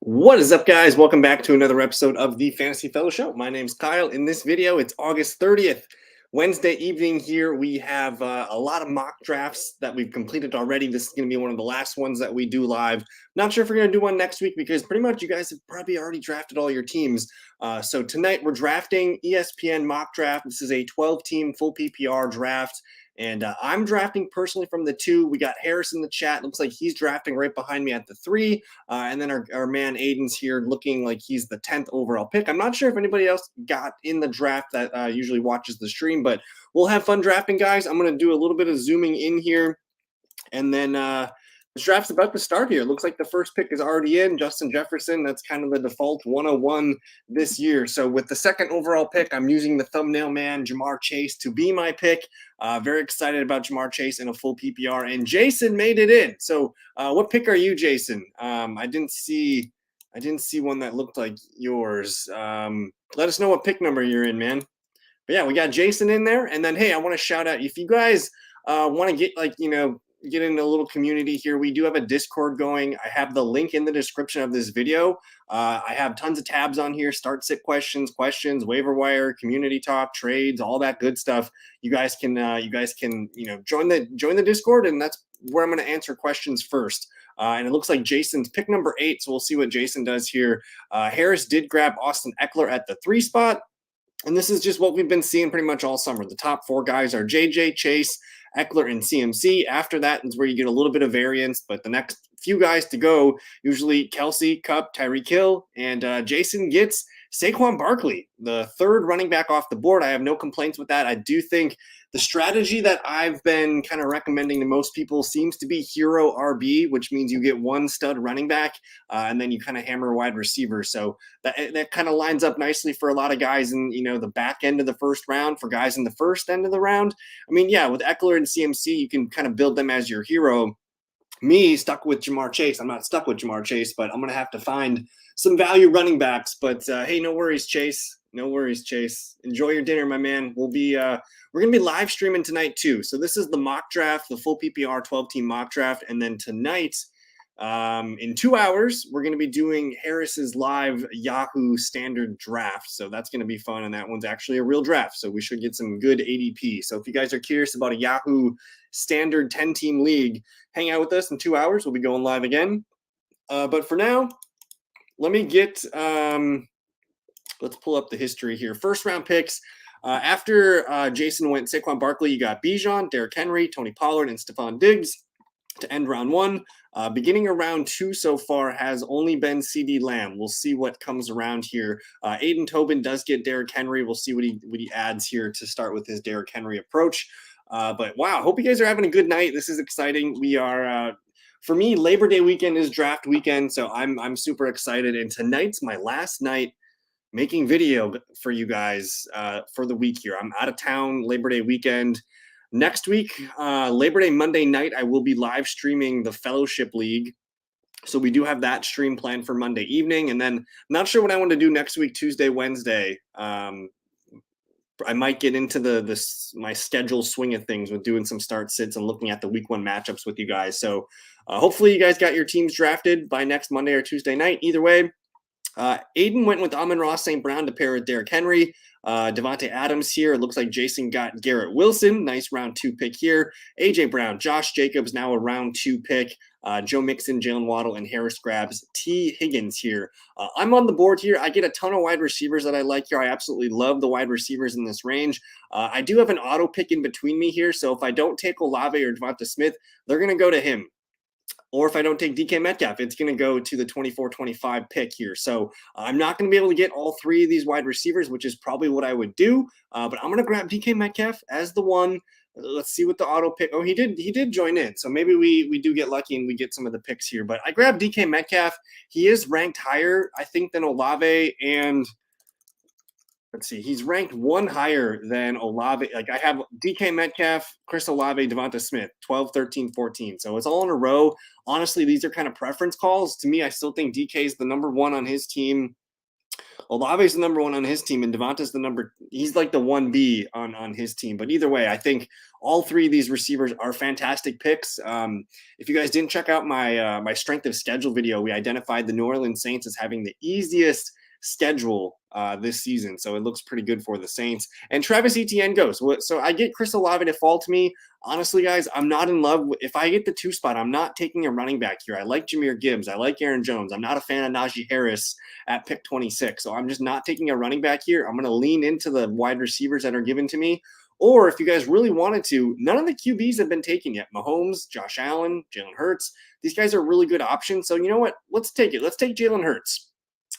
What is up, guys? Welcome back to another episode of the Fantasy Fellow Show. My name's Kyle. In this video, it's August 30th, Wednesday evening here. We have a lot of mock drafts that we've completed already. This is going to be one of the last ones that we do live. Not sure if we're going to do one next week because pretty much you guys have probably already drafted all your teams. So tonight we're drafting ESPN Mock Draft. This is a 12-team full PPR draft. And I'm drafting personally from the 2. We got Harris in the chat. Looks like he's drafting right behind me at the 3. And then our man Aiden's here looking like he's the 10th overall pick. I'm not sure if anybody else got in the draft that usually watches the stream, but we'll have fun drafting, guys. I'm going to do a little bit of zooming in here. And then this draft's about to start here. It looks like the first pick is already in. Justin Jefferson, that's kind of the default 101 this year. So with the second overall pick, I'm using the thumbnail man, Jamar Chase, to be my pick. Very excited about Jamar Chase in a full PPR. And Jason made it in. So what pick are you, Jason? I didn't see one that looked like yours. Let us know what pick number you're in, man. But yeah, we got Jason in there. And then, hey, I want to shout out, if you guys want to get get in a little community here, we do have a Discord going. I have the link in the description of this video. I have tons of tabs on here: start sit questions, waiver wire, community talk, trades, all that good stuff. You guys can join the Discord, and that's where I'm going to answer questions first. And it looks like Jason's pick number 8, so we'll see what Jason does here. Harris did grab Austin Eckler at the 3 spot. And this is just what we've been seeing pretty much all summer. The top 4 guys are JJ, Chase, Eckler, and CMC. After that is where you get a little bit of variance, but the next few guys to go, usually Kelsey, Kupp, Tyreek Hill, and Jason gets Saquon Barkley, the 3rd running back off the board. I have no complaints with that. I do think the strategy that I've been kind of recommending to most people seems to be hero RB, which means you get one stud running back, and then you kind of hammer a wide receiver. So that kind of lines up nicely for a lot of guys in the back end of the first round. For guys in the first end of the round, I mean, yeah, with Eckler and CMC, you can kind of build them as your hero. Me stuck with Jamar Chase. I'm not stuck with Jamar Chase, but I'm going to have to find some value running backs. But hey, no worries, Chase. No worries, Chase. Enjoy your dinner, my man. We're going to be live streaming tonight too. So this is the mock draft, the full PPR 12-team mock draft. And then tonight, in 2 hours, we're going to be doing Harris's live Yahoo standard draft. So that's going to be fun. And that one's actually a real draft. So we should get some good ADP. So if you guys are curious about a Yahoo standard 10-team league, hang out with us in 2 hours. We'll be going live again. But for now, let me get let's pull up the history here. First round picks. After Jason went Saquon Barkley, you got Bijan, Derrick Henry, Tony Pollard, and Stephon Diggs to end round 1. Beginning of round 2 so far has only been CeeDee Lamb. We'll see what comes around here. Aiden Tobin does get Derrick Henry. We'll see what he adds here to start with his Derrick Henry approach. But wow, hope you guys are having a good night. This is exciting. We are for me, Labor Day weekend is draft weekend, so I'm super excited. And tonight's my last night making video for you guys for the week here. I'm out of town Labor Day weekend. Next week, Labor Day Monday night, I will be live streaming the Fellowship League. So we do have that stream planned for Monday evening. And then not sure what I want to do next week, Tuesday, Wednesday. I might get into my schedule swing of things with doing some start sits and looking at the week 1 matchups with you guys. So hopefully you guys got your teams drafted by next Monday or Tuesday night. Either way, Aiden went with Amon-Ra St. Brown to pair with Derrick Henry. Devontae Adams here. It looks like Jason got Garrett Wilson. Nice round 2 pick here. A.J. Brown, Josh Jacobs, now a round 2 pick. Joe Mixon, Jalen Waddle, and Harris grabs T. Higgins here. I'm on the board here. I get a ton of wide receivers that I like here. I absolutely love the wide receivers in this range. I do have an auto pick in between me here. So if I don't take Olave or Devonta Smith, they're going to go to him. Or if I don't take DK Metcalf, it's going to go to the 24-25 pick here. So I'm not going to be able to get all 3 of these wide receivers, which is probably what I would do. But I'm going to grab DK Metcalf as the one. Let's see what the auto pick. Oh, he did join in. So maybe we do get lucky and we get some of the picks here. But I grabbed DK Metcalf. He is ranked higher, I think, than Olave. And let's see, he's ranked 1 higher than Olave. Like I have DK Metcalf, Chris Olave, Devonta Smith, 12, 13, 14. So it's all in a row. Honestly, these are kind of preference calls. To me, I still think DK is the number 1 on his team. Olave is the number one on his team, and Devonta's he's like the 1B on his team. But either way, I think all three of these receivers are fantastic picks. If you guys didn't check out my strength of schedule video, we identified the New Orleans Saints as having the easiest schedule this season. So it looks pretty good for the Saints. And Travis Etienne goes. So I get Chris Olave to fall to me. Honestly, guys, I'm not in love. If I get the 2 spot, I'm not taking a running back here. I like Jahmyr Gibbs. I like Aaron Jones. I'm not a fan of Najee Harris at pick 26. So I'm just not taking a running back here. I'm going to lean into the wide receivers that are given to me. Or if you guys really wanted to, none of the QBs have been taken yet. Mahomes, Josh Allen, Jalen Hurts. These guys are really good options. So you know what? Let's take it. Let's take Jalen Hurts.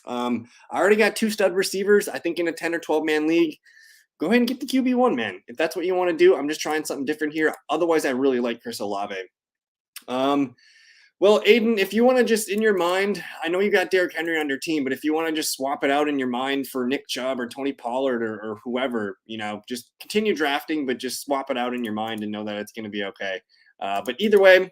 I already got 2 stud receivers, I think in a 10 or 12 man league. Go ahead and get the QB1, man. If that's what you want to do, I'm just trying something different here. Otherwise, I really like Chris Olave. Well, Aiden, if you want to just in your mind, I know you got Derrick Henry on your team, but if you want to just swap it out in your mind for Nick Chubb or Tony Pollard or whoever, just continue drafting, but just swap it out in your mind and know that it's going to be okay. But either way,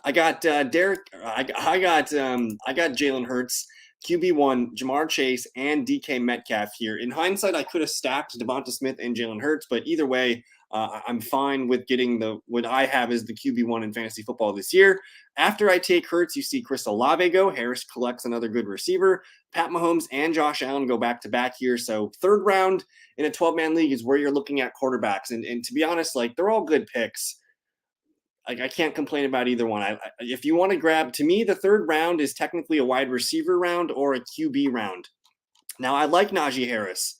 I got Derek. I got Jalen Hurts, QB1, Jamar Chase, and DK Metcalf here. In hindsight, I could have stacked Devonta Smith and Jalen Hurts, but either way, I'm fine with getting what I have as the QB1 in fantasy football this year. After I take Hurts, you see Chris Olave go. Harris collects another good receiver. Pat Mahomes and Josh Allen go back-to-back here. So 3rd round in a 12-man league is where you're looking at quarterbacks. And to be honest, they're all good picks. I can't complain about either one. If you want to grab, to me, the 3rd round is technically a wide receiver round or a QB round. Now, I like Najee Harris.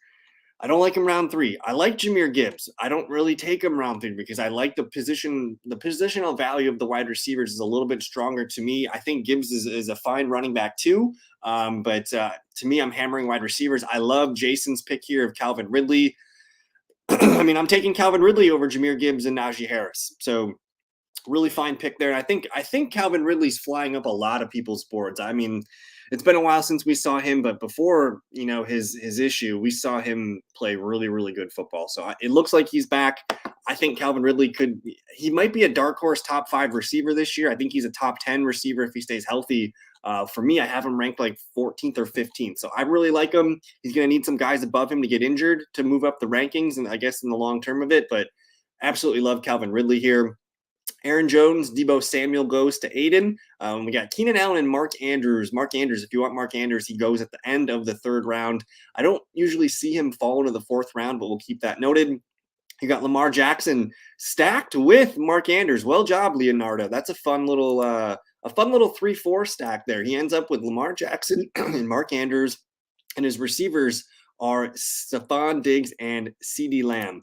I don't like him round 3. I like Jahmyr Gibbs. I don't really take him round 3 because I like the positional value of the wide receivers is a little bit stronger to me. I think Gibbs is a fine running back too. But to me, I'm hammering wide receivers. I love Jason's pick here of Calvin Ridley. I mean, I'm taking Calvin Ridley over Jahmyr Gibbs and Najee Harris. So really fine pick there. And I think Calvin Ridley's flying up a lot of people's boards. I mean, it's been a while since we saw him, but before, his issue, we saw him play really, really good football. So it looks like he's back. I think Calvin Ridley he might be a dark horse top 5 receiver this year. I think he's a top 10 receiver if he stays healthy. For me, I have him ranked 14th or 15th. So I really like him. He's going to need some guys above him to get injured to move up the rankings, and I guess in the long term of it, but absolutely love Calvin Ridley here. Aaron Jones, Deebo Samuel goes to Aiden. We got Keenan Allen and Mark Andrews. Mark Andrews, if you want Mark Andrews, he goes at the end of the 3rd round. I don't usually see him fall into the 4th round, but we'll keep that noted. You got Lamar Jackson stacked with Mark Andrews. Well job, Leonardo. That's a fun little 3-4 stack there. He ends up with Lamar Jackson and Mark Andrews, and his receivers are Stephon Diggs and CeeDee Lamb.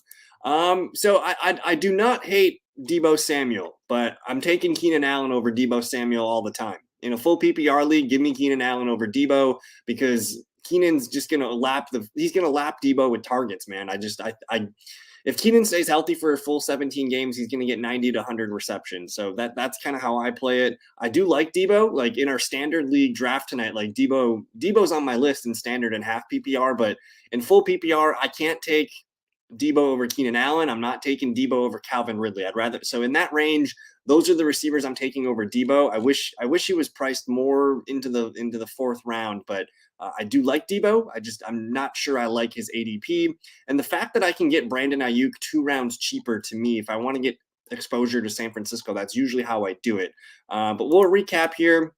So I do not hate Deebo Samuel, but I'm taking Keenan Allen over Deebo Samuel all the time. In a full PPR league, give me Keenan Allen over Deebo because Keenan's just going to lap Deebo with targets, man. If Keenan stays healthy for a full 17 games, he's going to get 90 to 100 receptions. So that's kind of how I play it. I do like Deebo. In our standard league draft tonight, Deebo's on my list in standard and half PPR, but in full PPR, I can't take Deebo over Keenan Allen. I'm not taking Deebo over Calvin Ridley. So in that range, those are the receivers I'm taking over Deebo. I wish he was priced more into the 4th round, but I do like Deebo. I'm not sure I like his ADP. And the fact that I can get Brandon Ayuk 2 rounds cheaper, to me, if I want to get exposure to San Francisco, that's usually how I do it. But we'll recap here.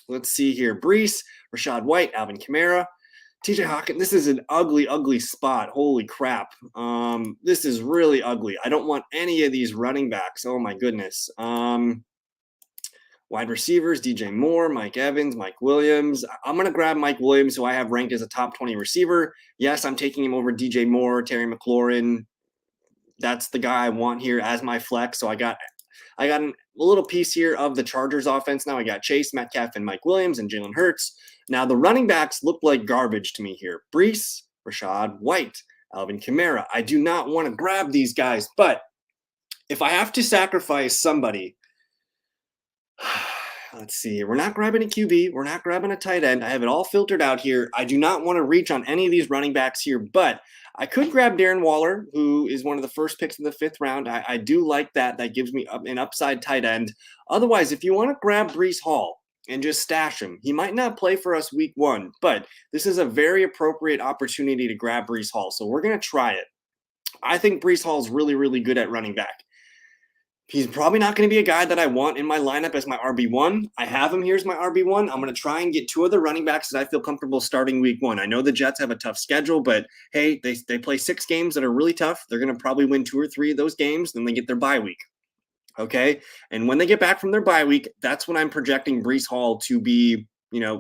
Let's see here. Brees, Rashad White, Alvin Kamara, TJ Hawkins. This is an ugly, ugly spot. Holy crap. This is really ugly. I don't want any of these running backs. Oh my goodness. Wide receivers, DJ Moore, Mike Evans, Mike Williams. I'm going to grab Mike Williams, who I have ranked as a top 20 receiver. Yes, I'm taking him over DJ Moore, Terry McLaurin. That's the guy I want here as my flex. So I got a little piece here of the Chargers offense. Now I got Chase, Metcalf, and Mike Williams and Jalen Hurts. Now the running backs look like garbage to me here. Brees, Rashad White, Alvin Kamara. I do not want to grab these guys, but if I have to sacrifice somebody, let's see. We're not grabbing a QB. We're not grabbing a tight end. I have it all filtered out here. I do not want to reach on any of these running backs here, but I could grab Darren Waller, who is one of the first picks in the 5th round. I do like that. That gives me an upside tight end. Otherwise, if you want to grab Breece Hall, and just stash him. He might not play for us week 1, but this is a very appropriate opportunity to grab Breece Hall. So we're going to try it. I think Breece Hall is really, really good at running back. He's probably not going to be a guy that I want in my lineup as my RB1. I have him here as my RB1. I'm going to try and get 2 other running backs that I feel comfortable starting week 1. I know the Jets have a tough schedule, but hey, they play 6 games that are really tough. They're going to probably win 2 or 3 of those games. Then they get their bye week. Okay. And when they get back from their bye week, that's when I'm projecting Breece Hall to be,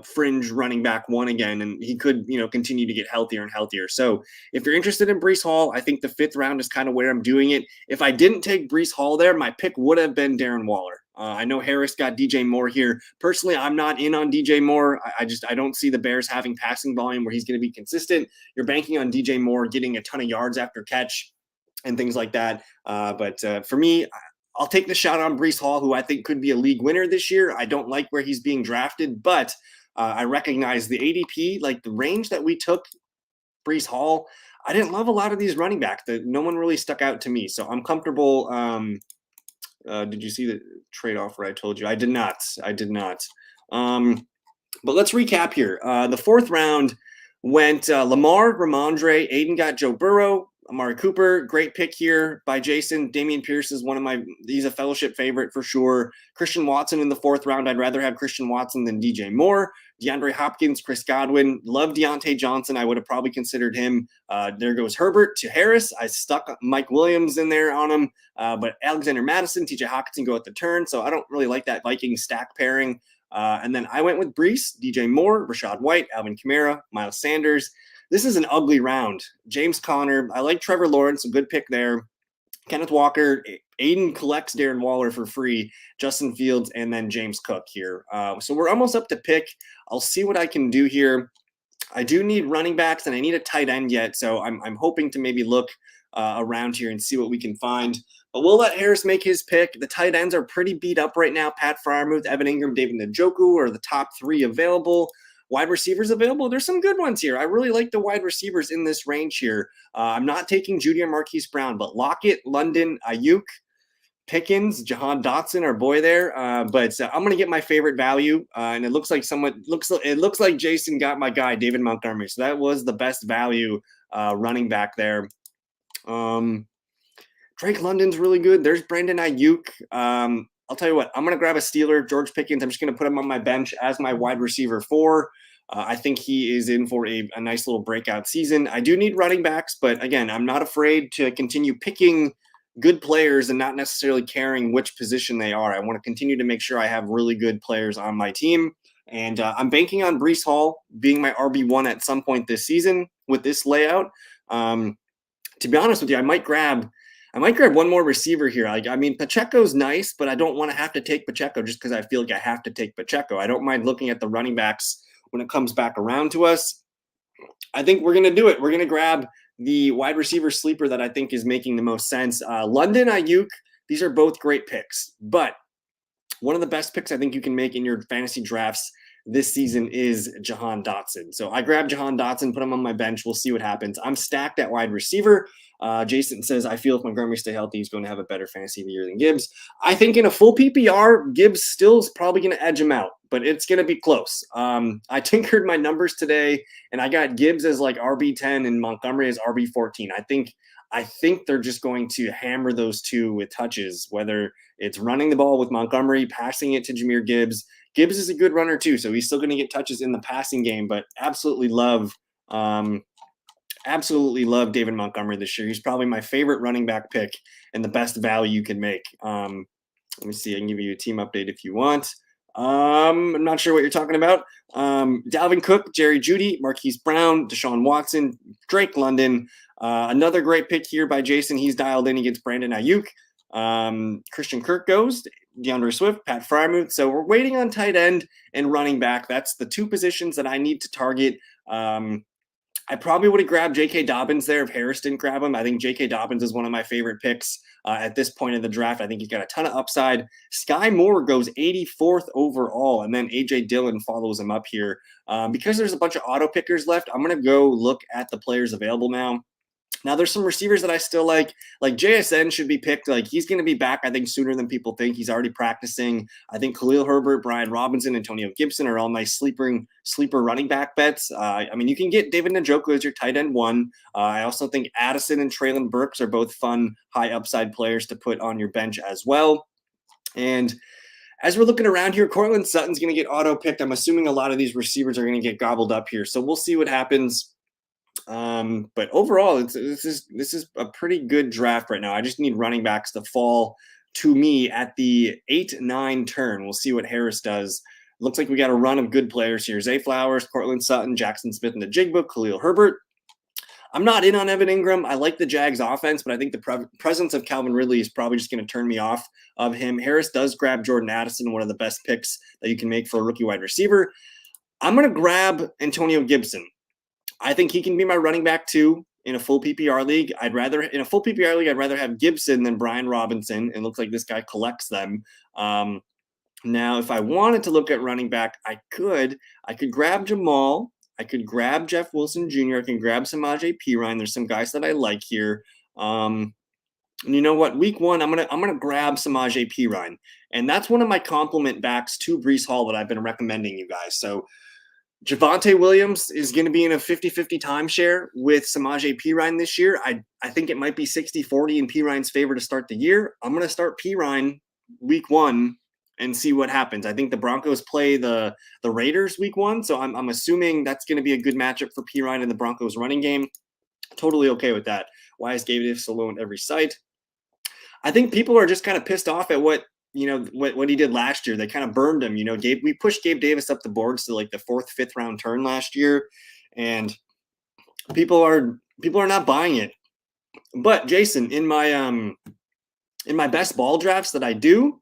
fringe running back 1 again. And he could, continue to get healthier and healthier. So if you're interested in Breece Hall, I think the 5th round is kind of where I'm doing it. If I didn't take Breece Hall there, my pick would have been Darren Waller. I know Harris got DJ Moore here. Personally, I'm not in on DJ Moore. I don't see the Bears having passing volume where he's going to be consistent. You're banking on DJ Moore getting a ton of yards after catch and things like that. But for me, I'll take the shot on Breece Hall, who I think could be a league winner this year. I don't like where he's being drafted, but I recognize the ADP, like the range that we took Breece Hall. I didn't love a lot of these running backs. No one really stuck out to me, so I'm comfortable. Did you see the trade-off where I told you? I did not. But let's recap here. The 4th round went Lamar, Ramondre, Aiden got Joe Burrow, Amari Cooper, great pick here by Jason. Dameon Pierce is he's a fellowship favorite for sure. Christian Watson in the 4th round. I'd rather have Christian Watson than DJ Moore. DeAndre Hopkins, Chris Godwin. Love Deontay Johnson. I would have probably considered him. There goes Herbert to Harris. I stuck Mike Williams in there on him. But Alexander Madison, TJ Hawkinson go at the turn. So I don't really like that Vikings stack pairing. And then I went with Breece, DJ Moore, Rashad White, Alvin Kamara, Miles Sanders. This is an ugly round. James Conner. I like Trevor Lawrence, a good pick there. Kenneth Walker. Aiden collects Darren Waller for free. Justin Fields, and then James Cook here. So we're almost up to pick. I'll see what I can do here. I do need running backs, and I need a tight end yet. So I'm hoping to maybe look around here and see what we can find. But we'll let Harris make his pick. The tight ends are pretty beat up right now. Pat Freiermuth, Evan Ingram, David Njoku are the top 3 available. Wide receivers available. There's some good ones here. I really like the wide receivers in this range here. I'm not taking Judy or Marquise Brown, but Lockett, London, Ayuk, Pickens, Jahan Dotson, our boy there. But I'm going to get my favorite value. And it looks like Jason got my guy, David Montgomery. So that was the best value running back there. Drake London's really good. There's Brandon Ayuk. I'll tell you what, I'm going to grab a Steeler, George Pickens. I'm just going to put him on my bench as my wide receiver 4. I think he is in for a nice little breakout season. I do need running backs, but again, I'm not afraid to continue picking good players and not necessarily caring which position they are. I want to continue to make sure I have really good players on my team. And I'm banking on Breece Hall being my RB1 at some point this season with this layout. To be honest with you, I might grab one more receiver here. I mean, Pacheco's nice, but I don't want to have to take Pacheco just because I feel like I have to take Pacheco. I don't mind looking at the running backs when it comes back around to us. I think we're going to do it. We're going to grab the wide receiver sleeper that I think is making the most sense. London, Ayuk, these are both great picks, but one of the best picks I think you can make in your fantasy drafts this season is Jahan Dotson. So I grabbed Jahan Dotson, put him on my bench. We'll see what happens. I'm stacked at wide receiver. Jason says, I feel if Montgomery stay healthy, he's going to have a better fantasy year than Gibbs. I think in a full PPR, Gibbs still is probably going to edge him out, but it's going to be close. I tinkered my numbers today, and I got Gibbs as like RB10 and Montgomery as RB14. I think they're just going to hammer those two with touches, whether it's running the ball with Montgomery, passing it to Jahmyr Gibbs. Gibbs is a good runner too, so he's still going to get touches in the passing game, but absolutely love David Montgomery this year. He's probably my favorite running back pick and the best value you can make. Let me see. I can give you a team update if you want. I'm not sure what you're talking about. Dalvin Cook, Jerry Jeudy, Marquise Brown, Deshaun Watson, Drake London. Another great pick here by Jason. He's dialed in against Brandon Ayuk. Christian Kirk goes, DeAndre Swift, Pat Freiermuth. So we're waiting on tight end and running back. That's the two positions that I need to target. I probably would have grabbed J.K. Dobbins there if Harris didn't grab him. I think J.K. Dobbins is one of my favorite picks at this point in the draft. I think he's got a ton of upside. Sky Moore goes 84th overall, and then A.J. Dillon follows him up here. Because there's a bunch of auto pickers left, I'm going to go look at the players available now. Now, there's some receivers that I still like JSN should be picked. Like, he's going to be back, I think, sooner than people think. He's already practicing. I think Khalil Herbert, Brian Robinson, Antonio Gibson are all nice sleeper running back bets. I mean, you can get David Njoku as your tight end one. I also think Addison and Traylon Burks are both fun, high upside players to put on your bench as well. And as we're looking around here, Cortland Sutton's going to get auto-picked. I'm assuming a lot of these receivers are going to get gobbled up here. So we'll see what happens. But overall, this is a pretty good draft right now. I just need running backs to fall to me at the 8-9 turn. We'll see what Harris does. Looks like we got a run of good players here. Zay Flowers, Cortland Sutton, Jackson Smith in the jig book, Khalil Herbert. I'm not in on Evan Ingram. I like the Jags offense, but I think the presence of Calvin Ridley is probably just going to turn me off of him. Harris does grab Jordan Addison, one of the best picks that you can make for a rookie wide receiver. I'm going to grab Antonio Gibson. I think he can be my running back too in a full PPR league. I'd rather have Gibson than Brian Robinson. It looks like this guy collects them. Now, if I wanted to look at running back, I could grab Jamal. I could grab Jeff Wilson Jr. I can grab Samaje Perine. There's some guys that I like here. And you know what? Week one, I'm gonna grab Samaje Perine, and that's one of my compliment backs to Breece Hall that I've been recommending you guys. So Javonte Williams is going to be in a 50-50 timeshare with Samaje Perine this year. I think it might be 60-40 in Perine's favor to start the year. I'm going to start Perine week one and see what happens. I think the Broncos play the Raiders week one, so I'm assuming that's going to be a good matchup for Perine in the Broncos running game. Totally okay with that. Why is Gabe Davis alone every site? I think people are just kind of pissed off at what he did last year. They kind of burned him. We pushed Gabe Davis up the boards to like the 4th, 5th round turn last year, and people are not buying it. But Jason, in my best ball drafts that I do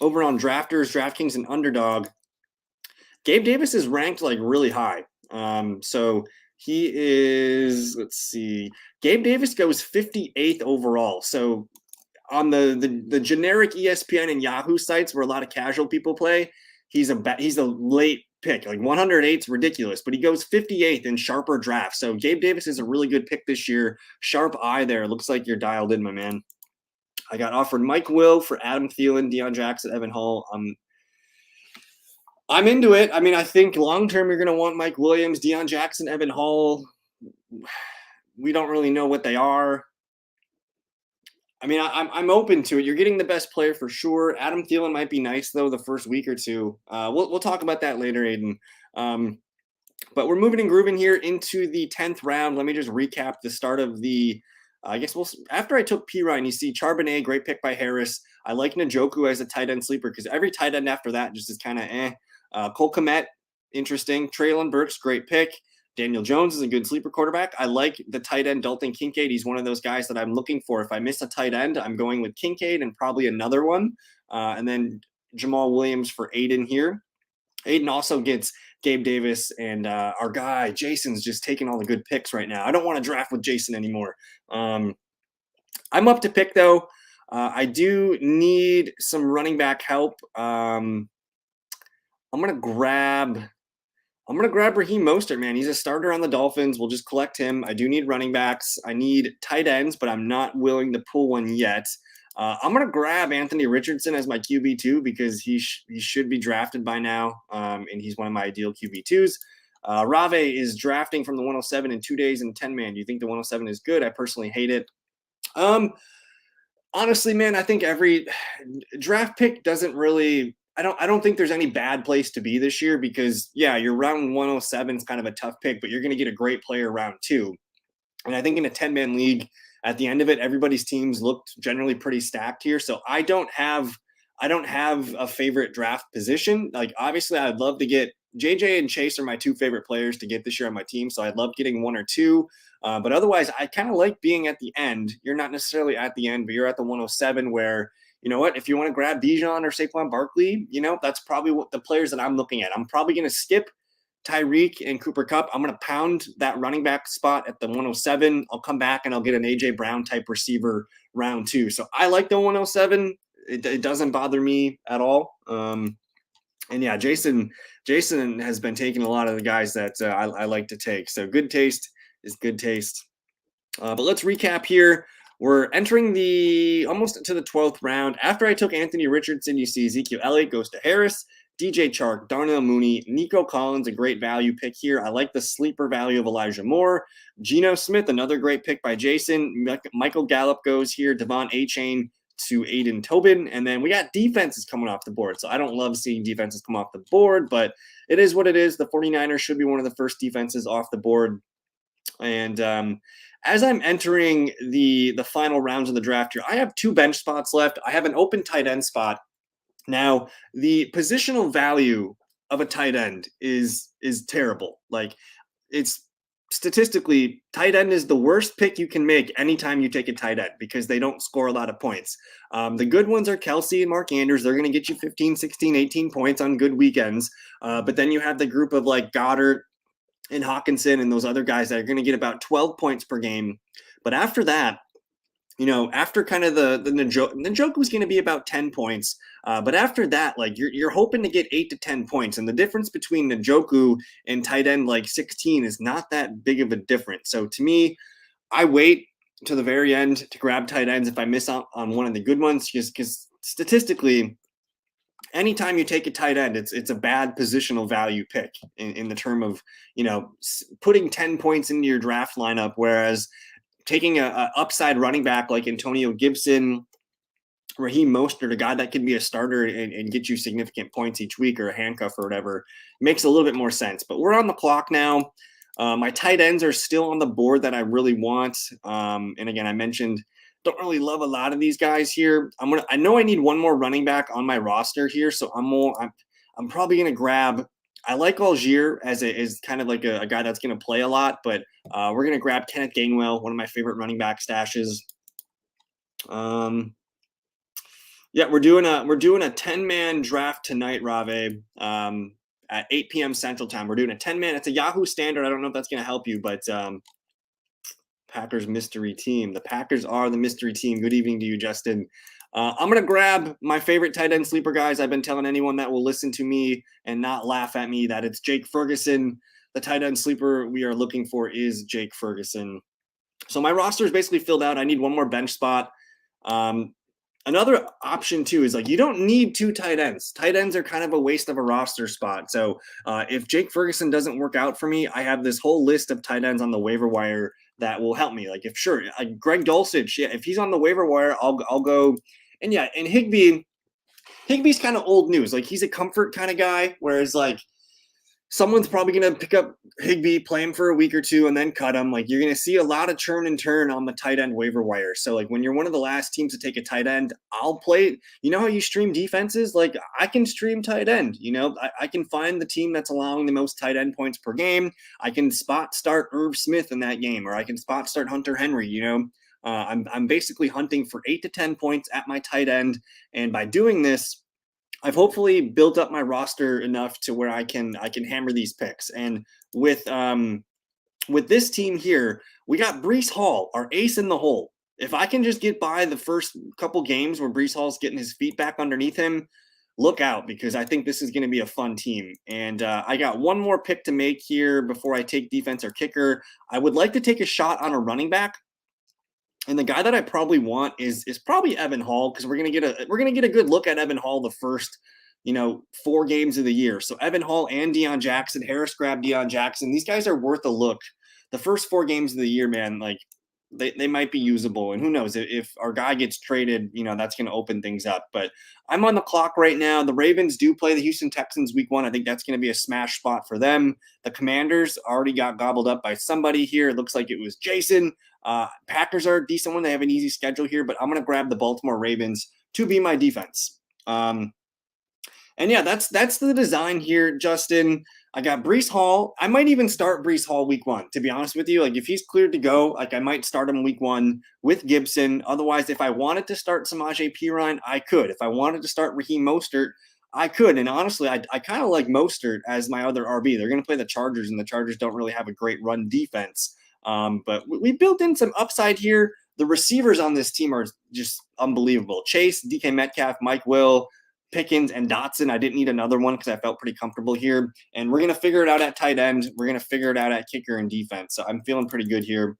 over on Drafters, DraftKings, and Underdog, Gabe Davis is ranked like really high. So he is, let's see, Gabe Davis goes 58th overall. So on the generic ESPN and Yahoo sites where a lot of casual people play, he's a late pick. Like 108 is ridiculous, but he goes 58th in sharper drafts. So Gabe Davis is a really good pick this year. Sharp eye there. Looks like you're dialed in, my man. I got offered Mike Will for Adam Thielen, Deion Jackson, Evan Hall. I'm into it. I mean, I think long term you're going to want Mike Williams, Deion Jackson, Evan Hall. We don't really know what they are. I mean, I'm open to it. You're getting the best player for sure. Adam Thielen might be nice though the first week or two. We'll talk about that later, Aiden. But we're moving and grooving here into the 10th round. Let me just recap the start of the. I guess after I took Perine, you see Charbonnet, great pick by Harris. I like Njoku as a tight end sleeper because every tight end after that just is kind of eh. Cole Kmet, interesting. Traylon Burks, great pick. Daniel Jones is a good sleeper quarterback. I like the tight end Dalton Kincaid. He's one of those guys that I'm looking for. If I miss a tight end, I'm going with Kincaid and probably another one. And then Jamal Williams for Aiden here. Aiden also gets Gabe Davis, and our guy Jason's just taking all the good picks right now. I don't want to draft with Jason anymore. I'm up to pick though. I do need some running back help. I'm gonna grab Raheem Mostert, man. He's a starter on the Dolphins. We'll just collect him. I do need running backs. I need tight ends, but I'm not willing to pull one yet. I'm going to grab Anthony Richardson as my QB2 because he should be drafted by now, and he's one of my ideal QB2s. Rave is drafting from the 107 in 2 days in 10-man. Do you think the 107 is good? I personally hate it. Honestly, man, I think every draft pick doesn't really – I don't think there's any bad place to be this year because, yeah, your round 107 is kind of a tough pick, but you're going to get a great player round 2. And I think in a 10-man league – at the end of it, everybody's teams looked generally pretty stacked here. So I don't have a favorite draft position. Like, obviously, I'd love to get JJ and Chase are my 2 favorite players to get this year on my team. So I'd love getting 1 or 2. But otherwise, I kind of like being at the end. You're not necessarily at the end, but you're at the 107 where, you know what, if you want to grab Bijan or Saquon Barkley, that's probably what the players that I'm looking at. I'm probably going to skip Tyreek and Cooper Kupp. I'm going to pound that running back spot at the 107. I'll come back and I'll get an A.J. Brown type receiver round 2. So I like the 107. It doesn't bother me at all. And yeah, Jason has been taking a lot of the guys that I like to take. So good taste is good taste. But let's recap here. We're entering almost to the 12th round. After I took Anthony Richardson, you see Ezekiel Elliott goes to Harris, DJ Chark, Darnell Mooney, Nico Collins, a great value pick here. I like the sleeper value of Elijah Moore. Geno Smith, another great pick by Jason. Michael Gallup goes here. Devon Achane to Aiden Tobin. And then we got defenses coming off the board. So I don't love seeing defenses come off the board, but it is what it is. The 49ers should be one of the first defenses off the board. And as I'm entering the final rounds of the draft here, I have 2 bench spots left. I have an open tight end spot. Now, the positional value of a tight end is terrible. Like, it's statistically, tight end is the worst pick you can make anytime you take a tight end because they don't score a lot of points. The good ones are Kelsey and Mark Andrews. They're going to get you 15, 16, 18 points on good weekends. But then you have the group of like Goddard and Hawkinson and those other guys that are going to get about 12 points per game. But after that, after kind of the Njoku was going to be about 10 points. But after that, like you're hoping to get 8 to 10 points. And the difference between Njoku and tight end like 16 is not that big of a difference. So to me, I wait to the very end to grab tight ends if I miss out on one of the good ones, just because statistically, anytime you take a tight end, it's a bad positional value pick in the term of, putting 10 points into your draft lineup, whereas taking a upside running back like Antonio Gibson, Raheem Mostert, a guy that could be a starter and get you significant points each week, or a handcuff or whatever, makes a little bit more sense. But we're on the clock now. My tight ends are still on the board that I really want. And again, I mentioned, don't really love a lot of these guys here. I know I need one more running back on my roster here, so I'm probably gonna grab. I like Algier as kind of like a guy that's gonna play a lot, but we're gonna grab Kenneth Gainwell, one of my favorite running back stashes. Yeah, we're doing a 10-man draft tonight, Rave. At 8 p.m. Central Time. We're doing a 10-man. It's a Yahoo standard. I don't know if that's gonna help you, but Packers mystery team. The Packers are the mystery team. Good evening to you, Justin. I'm going to grab my favorite tight end sleeper guys. I've been telling anyone that will listen to me and not laugh at me that it's Jake Ferguson. The tight end sleeper we are looking for is Jake Ferguson. So my roster is basically filled out. I need one more bench spot. Another option too is like you don't need 2 tight ends. Tight ends are kind of a waste of a roster spot. So if Jake Ferguson doesn't work out for me, I have this whole list of tight ends on the waiver wire that will help me. Like if Greg Dulcich, yeah, if he's on the waiver wire, I'll go. And yeah, and Higbee's kind of old news. Like he's a comfort kind of guy, whereas like someone's probably going to pick up Higbee, play him for a week or 2, and then cut him. Like you're going to see a lot of churn and turn on the tight end waiver wire. So like when you're one of the last teams to take a tight end, I'll play. You know how you stream defenses? Like I can stream tight end. I can find the team that's allowing the most tight end points per game. I can spot start Irv Smith in that game, or I can spot start Hunter Henry. I'm basically hunting for 8 to 10 points at my tight end, and by doing this, I've hopefully built up my roster enough to where I can hammer these picks. And with this team here, we got Breece Hall, our ace in the hole. If I can just get by the first couple games where Breece Hall's getting his feet back underneath him, look out, because I think this is going to be a fun team. And I got one more pick to make here before I take defense or kicker. I would like to take a shot on a running back. And the guy that I probably want is probably Evan Hall, because we're gonna get a good look at Evan Hall the first 4 games of the year. So Evan Hall and Deion Jackson, Harris grabbed Deion Jackson. These guys are worth a look. The first 4 games of the year, man, like they might be usable. And who knows if our guy gets traded, that's going to open things up. But I'm on the clock right now. The Ravens do play the Houston Texans week 1. I think that's going to be a smash spot for them. The Commanders already got gobbled up by somebody here. It looks like it was Jason. Packers are a decent one. They have an easy schedule here, but I'm going to grab the Baltimore Ravens to be my defense. And yeah, that's the design here, Justin. I got Breece Hall. I might even start Breece Hall week 1, to be honest with you. Like if he's cleared to go, like I might start him week 1 with Gibson. Otherwise, if I wanted to start Samaje Perine, I could. If I wanted to start Raheem Mostert, I could. And honestly, I kind of like Mostert as my other RB. They're going to play the Chargers, and the Chargers don't really have a great run defense. But we built in some upside here. The receivers on this team are just unbelievable. Chase, DK Metcalf, Mike Will, Pickens, and Dotson. I didn't need another one because I felt pretty comfortable here. And we're going to figure it out at tight end. We're going to figure it out at kicker and defense. So I'm feeling pretty good here.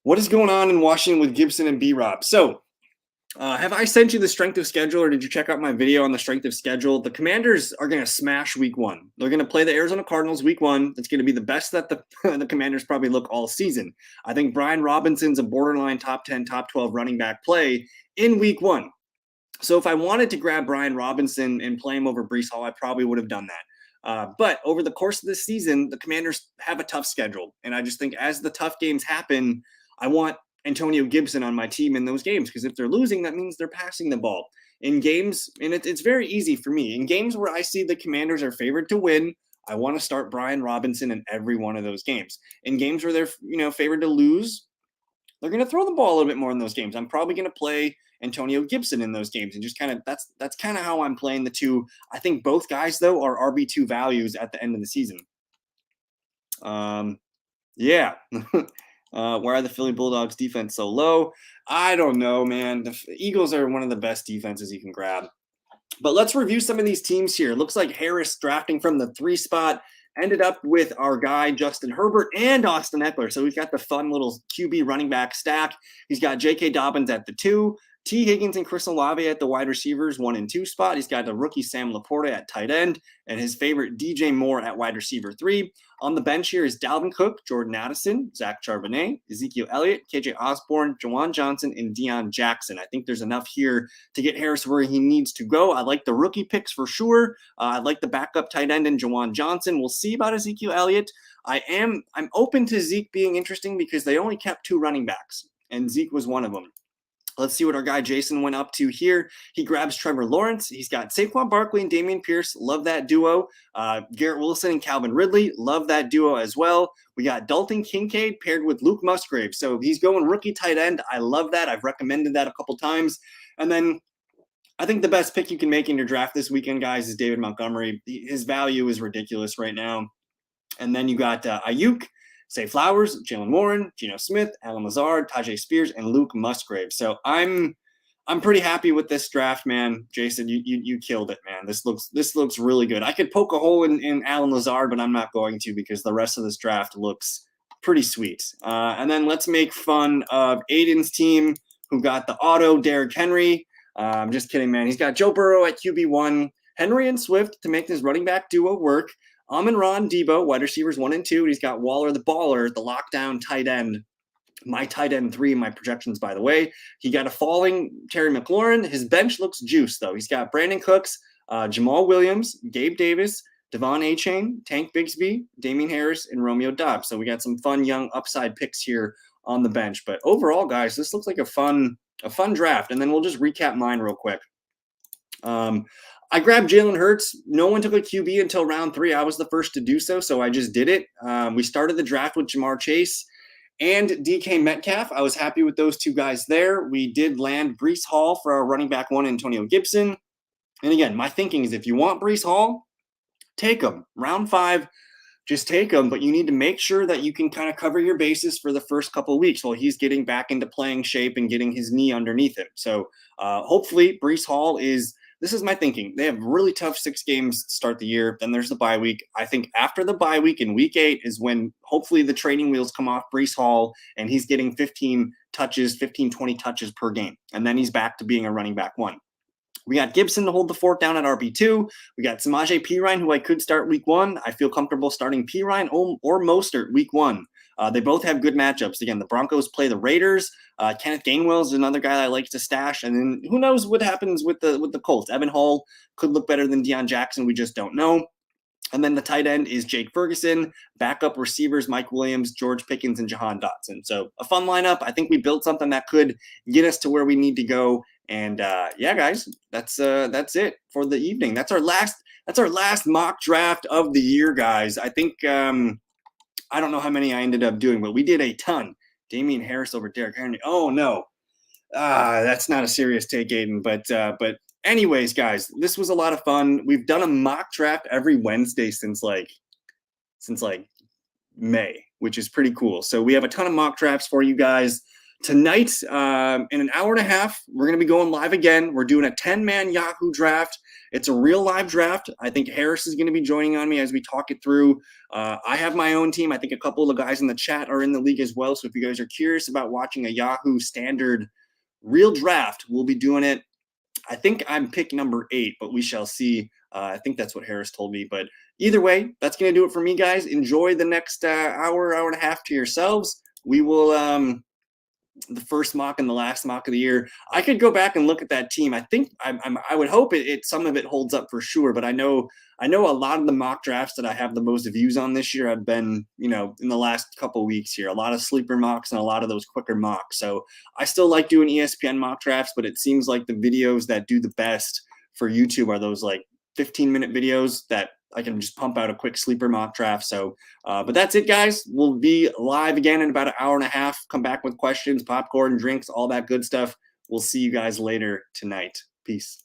What is going on in Washington with Gibson and B-Rob? So, have I sent you the strength of schedule, or did you check out my video on the strength of schedule? The Commanders are going to smash week one. They're going to play the Arizona Cardinals week one. It's going to be the best that the Commanders probably look all season. I think Brian Robinson's a borderline top 10, top 12 running back play in week one. So if I wanted to grab Brian Robinson and play him over Breece Hall, I probably would have done that. But over the course of this season, the Commanders have a tough schedule. And I just think as the tough games happen, I want Antonio Gibson on my team in those games, because if they're losing, that means they're passing the ball. In games, and it's very easy for me, in games where I see the Commanders are favored to win, I want to start Brian Robinson in every one of those games. In games where they're favored to lose, they're going to throw the ball a little bit more in those games. I'm probably going to play Antonio Gibson in those games, and just kind of that's kind of how I'm playing the two. I think both guys though are RB2 values at the end of the season. Yeah. Why are the Philly Bulldogs defense so low? I don't know, man. The Eagles are one of the best defenses you can grab. But let's review some of these teams here. Looks like Harris drafting from the 3 spot ended up with our guy Justin Herbert and Austin Eckler. So we've got the fun little QB running back stack. He's got J.K. Dobbins at the 2, T. Higgins and Chris Olave at the wide receivers 1 and 2 spot. He's got the rookie Sam Laporta at tight end, and his favorite DJ Moore at wide receiver 3. On the bench here is Dalvin Cook, Jordan Addison, Zach Charbonnet, Ezekiel Elliott, KJ Osborne, Jawan Johnson, and Deion Jackson. I think there's enough here to get Harris where he needs to go. I like the rookie picks for sure. I like the backup tight end in Jawan Johnson. We'll see about Ezekiel Elliott. I'm open to Zeke being interesting because they only kept 2 running backs, and Zeke was one of them. Let's see what our guy Jason went up to here. He grabs Trevor Lawrence. He's got Saquon Barkley and Dameon Pierce. Love that duo. Garrett Wilson and Calvin Ridley. Love that duo as well. We got Dalton Kincaid paired with Luke Musgrave. So he's going rookie tight end. I love that. I've recommended that a couple times. And then I think the best pick you can make in your draft this weekend, guys, is David Montgomery. His value is ridiculous right now. And then you got Ayuk, Zay Flowers, Jalen Warren, Geno Smith, Alan Lazard, Tajay Spears, and Luke Musgrave. So I'm pretty happy with this draft, man. Jason, you killed it, man. This looks really good. I could poke a hole in Alan Lazard, but I'm not going to, because the rest of this draft looks pretty sweet. And then let's make fun of Aiden's team, who got the auto Derrick Henry. I'm just kidding, man. He's got Joe Burrow at QB1, Henry and Swift to make this running back duo work. Amon-Ra, Debo, wide receivers 1 and 2. And he's got Waller the baller, the lockdown tight end. My tight end 3 in my projections, by the way. He got a falling Terry McLaurin. His bench looks juiced, though. He's got Brandon Cooks, Jamal Williams, Gabe Davis, Devon Achane, Tank Bigsby, Damian Harris, and Romeo Doubs. So we got some fun young upside picks here on the bench. But overall, guys, this looks like a fun draft. And then we'll just recap mine real quick. I grabbed Jalen Hurts. No one took a QB until round 3. I was the first to do so, so I just did it. We started the draft with Jamar Chase and DK Metcalf. I was happy with those 2 guys there. We did land Breece Hall for our running back 1, Antonio Gibson. And again, my thinking is if you want Breece Hall, take him. Round 5, just take him, but you need to make sure that you can kind of cover your bases for the first couple of weeks while he's getting back into playing shape and getting his knee underneath him. So hopefully Breece Hall is – this is my thinking. They have really tough 6 games to start the year. Then there's the bye week. I think after the bye week in week 8 is when hopefully the training wheels come off Breece Hall and he's getting 15, 20 touches per game. And then he's back to being a running back 1. We got Gibson to hold the fort down at RB2. We got Samaje Perine, who I could start week 1. I feel comfortable starting Perine or Mostert week 1. They both have good matchups. Again, the Broncos play the Raiders. Kenneth Gainwell is another guy that I like to stash. And then who knows what happens with the Colts. Evan Hall could look better than Deion Jackson. We just don't know. And then the tight end is Jake Ferguson. Backup receivers, Mike Williams, George Pickens, and Jahan Dotson. So a fun lineup. I think we built something that could get us to where we need to go. And yeah, guys, that's it for the evening. That's our last mock draft of the year, guys. I think I don't know how many I ended up doing, but we did a ton. Damian Harris over Derrick Henry. Oh no, that's not a serious take, Aiden. But anyways, guys, this was a lot of fun. We've done a mock draft every Wednesday since May, which is pretty cool. So we have a ton of mock drafts for you guys. Tonight, in an hour and a half, we're going to be going live again. We're doing a 10-man Yahoo draft. it's a real live draft. I think Harris is going to be joining on me as we talk it through. I have my own team. I think a couple of the guys in the chat are in the league as well. So if you guys are curious about watching a Yahoo standard real draft, we'll be doing it. I think I'm pick number 8, but we shall see. I think that's what Harris told me. But either way, that's going to do it for me, guys. Enjoy the next hour and a half to yourselves. We will the first mock and the last mock of the year. I could go back and look at that team. I think I would hope it some of it holds up for sure. But I know a lot of the mock drafts that I have the most views on this year have been, in the last couple of weeks here. A lot of sleeper mocks and a lot of those quicker mocks. So I still like doing ESPN mock drafts, but it seems like the videos that do the best for YouTube are those like 15-minute videos that I can just pump out a quick sleeper mock draft. So, but that's it, guys. We'll be live again in about an hour and a half. Come back with questions, popcorn, drinks, all that good stuff. We'll see you guys later tonight. Peace.